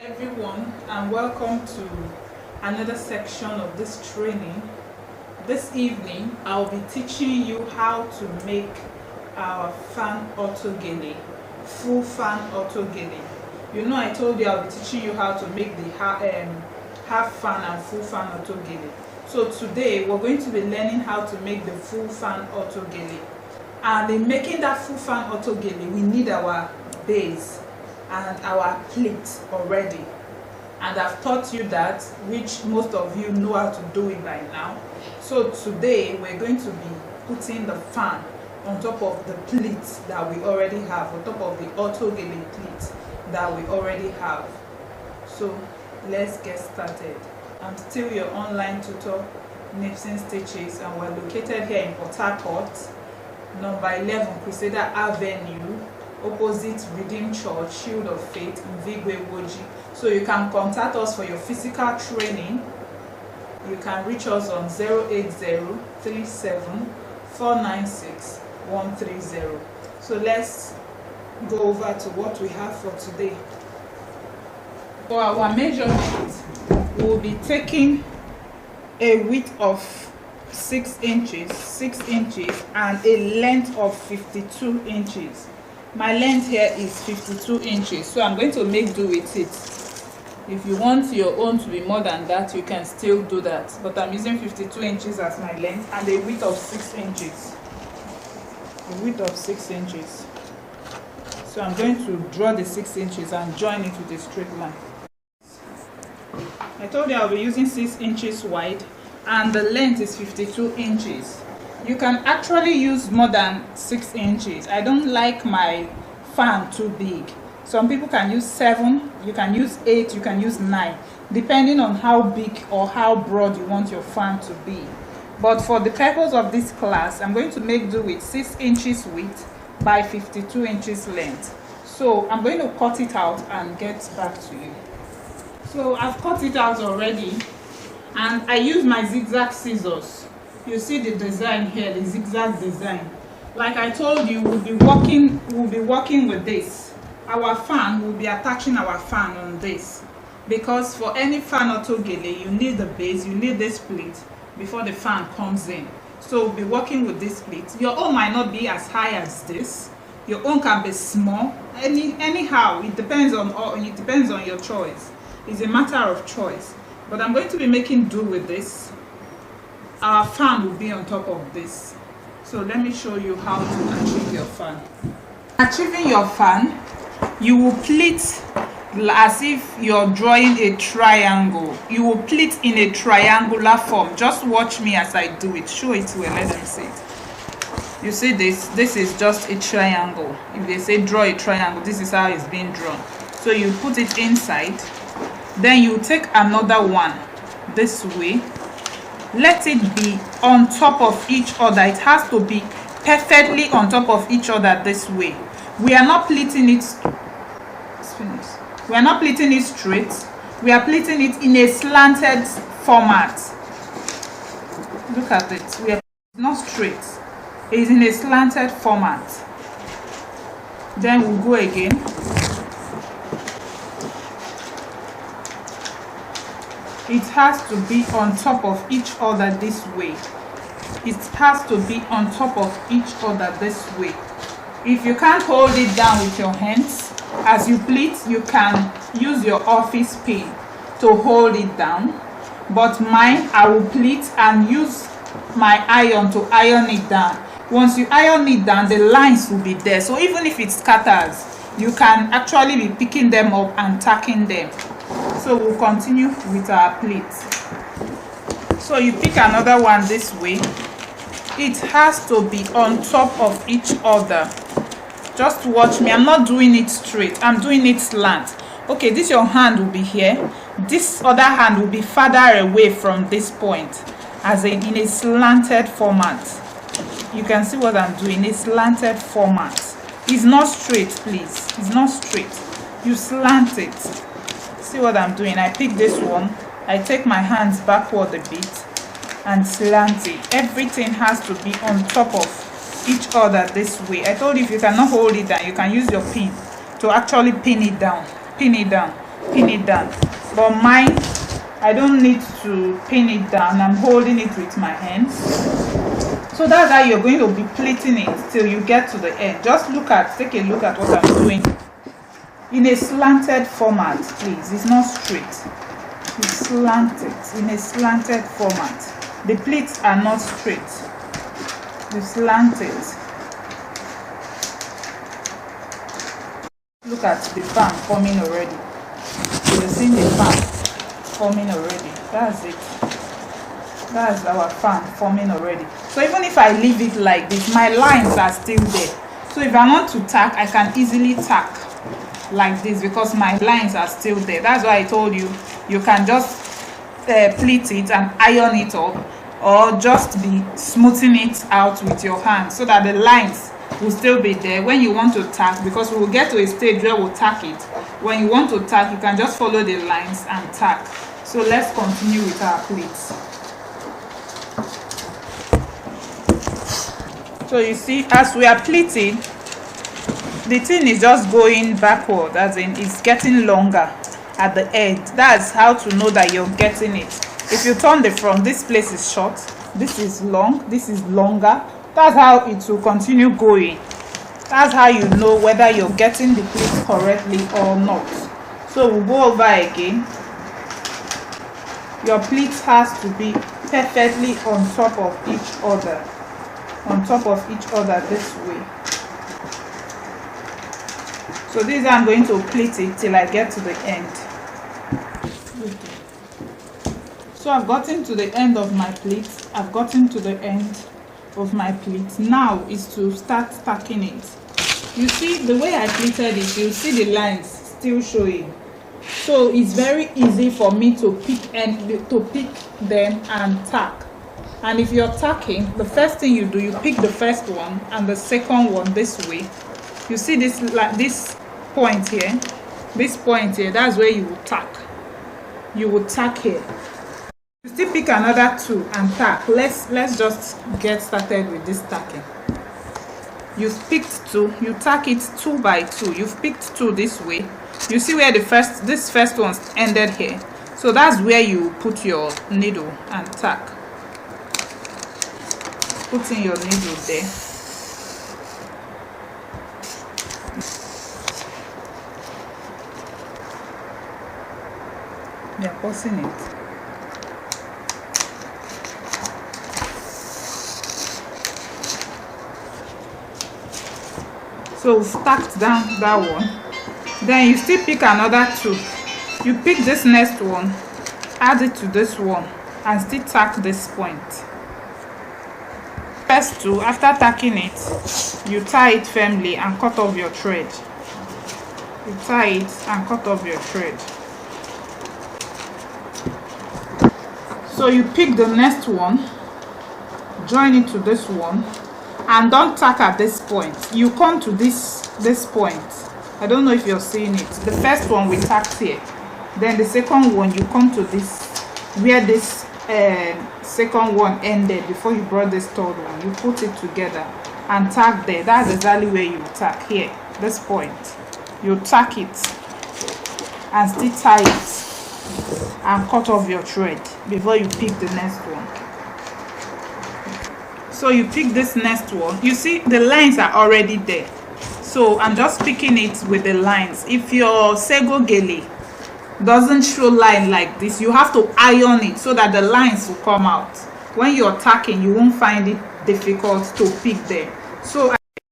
Everyone, and welcome to another section of this training. This evening I'll be teaching you how to make our fan auto gele, full fan auto gele. You know, I told you I'll be teaching you how to make the half fan and full fan auto gele. So today we're going to be learning how to make the full fan auto gele. And in making that full fan auto gele, we need our base and our plate already, and I've taught you that, which most of you know how to do it by now. So today we're going to be putting the fan on top of the plate that we already have, on top of the auto gele plate that we already have. So let's get started. I'm still your online tutor, Nipson Stitches, and we're located here in Port Harcourt, number 11 Crusader Avenue, opposite Redeemed Church, Shield of Faith in Vigwe Woji. So you can contact us for your physical training. You can reach us on 08037496130. So let's go over to what we have for today. For our measurement, we'll be taking a width of 6 inches, and a length of 52 inches. My length here is 52 inches, so I'm going to make do with it. If you want your own to be more than that, you can still do that, but I'm using 52 inches as my length and a width of 6 inches. So I'm going to draw the 6 inches and join it with a straight line. I told you I'll be using 6 inches wide, and the length is 52 inches. You can actually use more than 6 inches. I don't like my fan too big. Some people can use 7, you can use 8, you can use 9, depending on how big or how broad you want your fan to be. But for the purpose of this class, I'm going to make do with 6 inches width by 52 inches length. So I'm going to cut it out and get back to you. So I've cut it out already, and I use my zigzag scissors. You see the design here, the zigzag design. Like I told you, we'll be working with this. Our fan, will be attaching our fan on this, because for any fan auto gele, you need the base, you need this plate before the fan comes in. So we'll be working with this plate. Your own might not be as high as this. Your own can be small. Anyhow, it depends on your choice. It's a matter of choice. But I'm going to be making do with this. Our fan will be on top of this. So let me show you how to achieve your fan. Achieving your fan, you will pleat as if you're drawing a triangle. You will pleat in a triangular form. Just watch me as I do it. Show it well, let them see it. You see this is just a triangle. If they say draw a triangle, this is how it's being drawn. So you put it inside, then you take another one this way. Let it be on top of each other. It has to be perfectly on top of each other this way. We are not pleating it. We are not pleating it straight. We are pleating it in a slanted format. Look at it. We are not straight. It is in a slanted format. Then we'll go again. It has to be on top of each other this way. It has to be on top of each other this way. If you can't hold it down with your hands as you pleat, you can use your office pin to hold it down. But mine, I will pleat and use my iron to iron it down. Once you iron it down, the lines will be there. So even if it scatters, you can actually be picking them up and tacking them. So we'll continue with our plate. So you pick another one this way. It has to be on top of each other. Just watch me. I'm not doing it straight. I'm doing it slant. Okay, this your hand will be here. This other hand will be farther away from this point, as in a slanted format. You can see what I'm doing. A slanted format. It's not straight, please. It's not straight. You slant it. See what I'm doing? I pick this one, I take my hands backward a bit and slant it. Everything has to be on top of each other this way. I told you, if you cannot hold it down, you can use your pin to actually pin it down. pin it down. But mine, I don't need to pin it down. I'm holding it with my hands. So that's how you're going to be pleating it till you get to the end. Just take a look at what I'm doing. In a slanted format, please. It's not straight. It's slanted. In a slanted format. The pleats are not straight. It's slanted. Look at the fan forming already. You've seen the fan forming already. That's it. That's our fan forming already. So even if I leave it like this, my lines are still there. So if I want to tack, I can easily tack like this because my lines are still there. That's why I told you, you can just pleat it and iron it up, or just be smoothing it out with your hand so that the lines will still be there when you want to tack, because we will get to a stage where we'll tack it. When you want to tack, you can just follow the lines and tack. So let's continue with our pleats. So you see, as we are pleating, the thing is just going backward, as in it's getting longer at the end. That's how to know that you're getting it. If you turn the front, this place is short, this is long, this is longer. That's how it will continue going. That's how you know whether you're getting the pleat correctly or not. So we'll go over again. Your pleat has to be perfectly on top of each other. On top of each other this way. So this is how I'm going to pleat it till I get to the end. So I've gotten to the end of my pleat. I've gotten to the end of my pleat. Now is to start tacking it. You see the way I pleated it, you see the lines still showing. So it's very easy for me to pick them and tack. And if you're tacking, the first thing you do, you pick the first one and the second one this way. You see this, like this point here, that's where you will tack. You will tack here. You still pick another two and tack. Let's just get started with this tacking. You've picked two, you tack it 2 by 2. You've picked two this way. You see where this first one ended here. So that's where you put your needle and tack. Putting your needle there. You're pausing it. So we've tacked down that one. Then you still pick another two. You pick this next one, add it to this one, and still tack this point. First two, after tacking it, you tie it firmly and cut off your thread. You tie it and cut off your thread. So you pick the next one, join it to this one, and don't tack at this point. You come to this point. I don't know if you're seeing it. The first one we tacked here. Then the second one, you come to this, where this second one ended before you brought this third one. You put it together and tack there. That's exactly where you tack here. This point. You tack it and still tie it and cut off your thread before you pick the next one. So you pick this next one. You see the lines are already there. So I'm just picking it with the lines. If your sago gele doesn't show line like this, you have to iron it so that the lines will come out. When you're tacking, you won't find it difficult to pick them. So